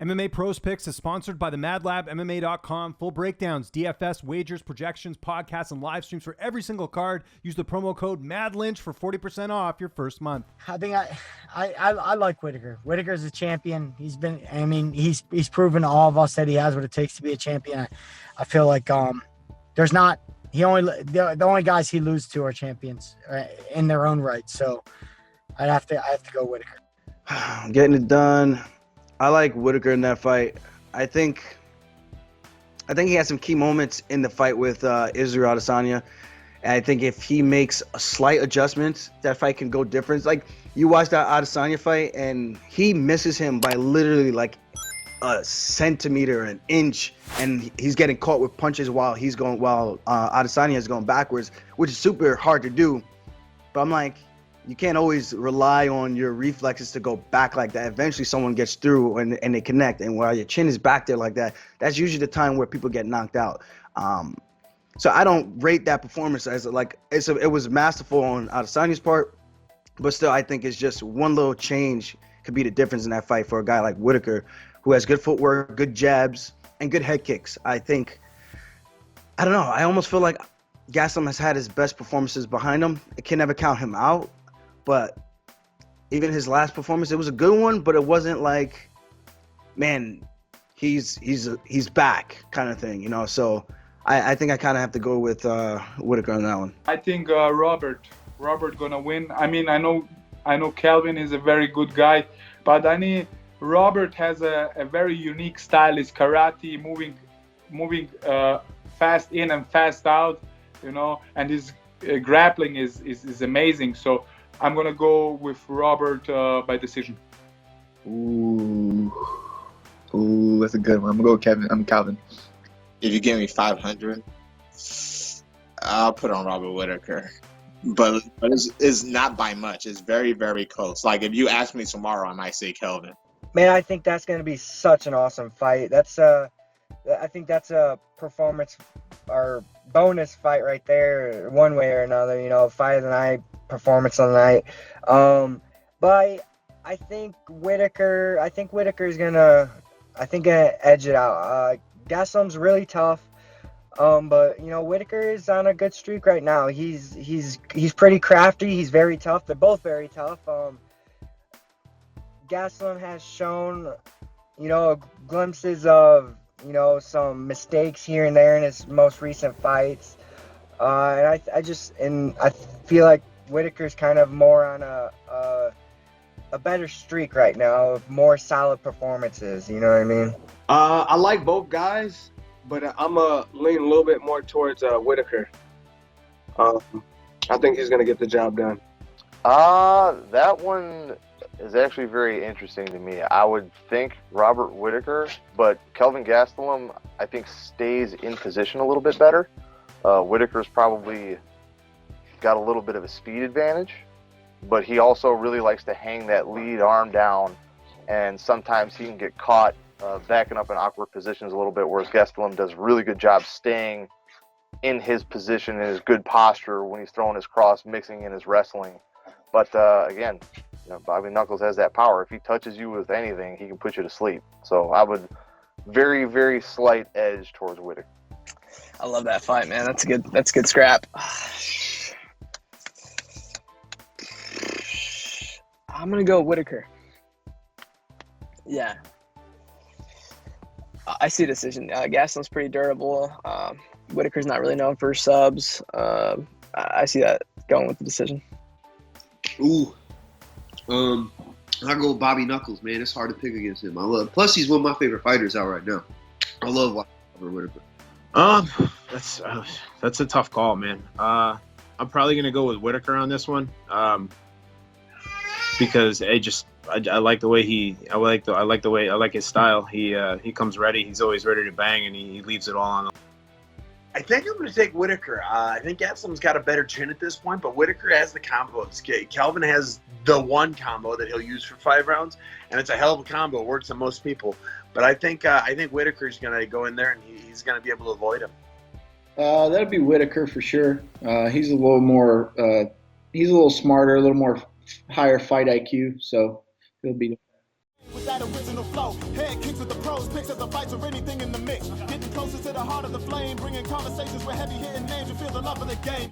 MMA Pros Picks is sponsored by the MadLabMMA.com. Full breakdowns, DFS, wagers, projections, podcasts, and live streams for every single card. Use the promo code MADLYNCH for 40% off your first month. I think I like Whittaker. Whittaker's a champion. He's proven to all of us that he has what it takes to be a champion. I feel like the only guys he loses to are champions in their own right. So I have to go Whittaker. Getting it done. I like Whittaker in that fight. I think he had some key moments in the fight with Israel Adesanya. And I think if he makes a slight adjustment, that fight can go different. Like, you watch that Adesanya fight, and he misses him by literally like a centimeter, an inch, and he's getting caught with punches while Adesanya is going backwards, which is super hard to do. But I'm like, you can't always rely on your reflexes to go back like that. Eventually someone gets through and they connect. And while your chin is back there like that, that's usually the time where people get knocked out. So I don't rate that performance as it was masterful on Adesanya's part, but still I think it's just one little change could be the difference in that fight for a guy like Whittaker, who has good footwork, good jabs, and good head kicks. I don't know. I almost feel like Gastelum has had his best performances behind him. It can never count him out. But even his last performance, it was a good one, but it wasn't like, man, he's back kind of thing, you know. So I think I kind of have to go with Whittaker on that one. I think Robert gonna win. I mean, I know Kelvin is a very good guy, but Robert has a very unique style. Is karate, moving fast in and fast out, you know, and his grappling is amazing. So I'm going to go with Robert by decision. Ooh, that's a good one. I'm going to go with Kevin. I'm Calvin. If you give me 500, I'll put on Robert Whittaker. But it's not by much. It's very, very close. Like, if you ask me tomorrow, I might say Kelvin. Man, I think that's going to be such an awesome fight. I think that's a performance or bonus fight right there, one way or another, you know, fight of the night, performance of the night. But I think Whittaker's gonna edge it out. Gastelum's really tough. But you know, Whittaker is on a good streak right now. He's pretty crafty, he's very tough. They're both very tough. Gastelum has shown, you know, glimpses of, you know, some mistakes here and there in his most recent fights. And I feel like Whittaker's kind of more on a better streak right now of more solid performances. You know what I mean? I like both guys, but I'm lean a little bit more towards Whittaker. I think he's going to get the job done. That one is actually very interesting to me. I would think Robert Whittaker, but Kelvin Gastelum, I think, stays in position a little bit better. Whittaker's probably got a little bit of a speed advantage, but he also really likes to hang that lead arm down, and sometimes he can get caught backing up in awkward positions a little bit, whereas Gastelum does a really good job staying in his position, in his good posture when he's throwing his cross, mixing in his wrestling. But again, you know, Bobby Knuckles has that power. If he touches you with anything, he can put you to sleep. So I would very, very slight edge towards Whittaker. I love that fight, man. That's good scrap. I'm gonna go Whittaker. Yeah, I see a decision. Gastelum's pretty durable. Whittaker's not really known for subs. I see that going with the decision. Ooh, I go with Bobby Knuckles, man. It's hard to pick against him. Plus he's one of my favorite fighters out right now. I love watching Whittaker. That's a tough call, man. I'm probably gonna go with Whittaker on this one, because I like the way I like his style. He comes ready. He's always ready to bang, and he leaves it all on the. I think I'm going to take Whittaker. I think Gastelum's got a better chin at this point, but Whittaker has the combos. Kelvin has the one combo that he'll use for 5 rounds, and it's a hell of a combo. It works on most people. But I think Whittaker's going to go in there, and he's going to be able to avoid him. That'd be Whittaker for sure. He's a little more, he's a little smarter, a little more higher fight IQ, so he'll be. With that that original flow. Head kicks with the pros, picks of the fights or anything in the mix. Getting closer to the heart of the flame, bringing conversations with heavy hitting names. You feel the love of the game.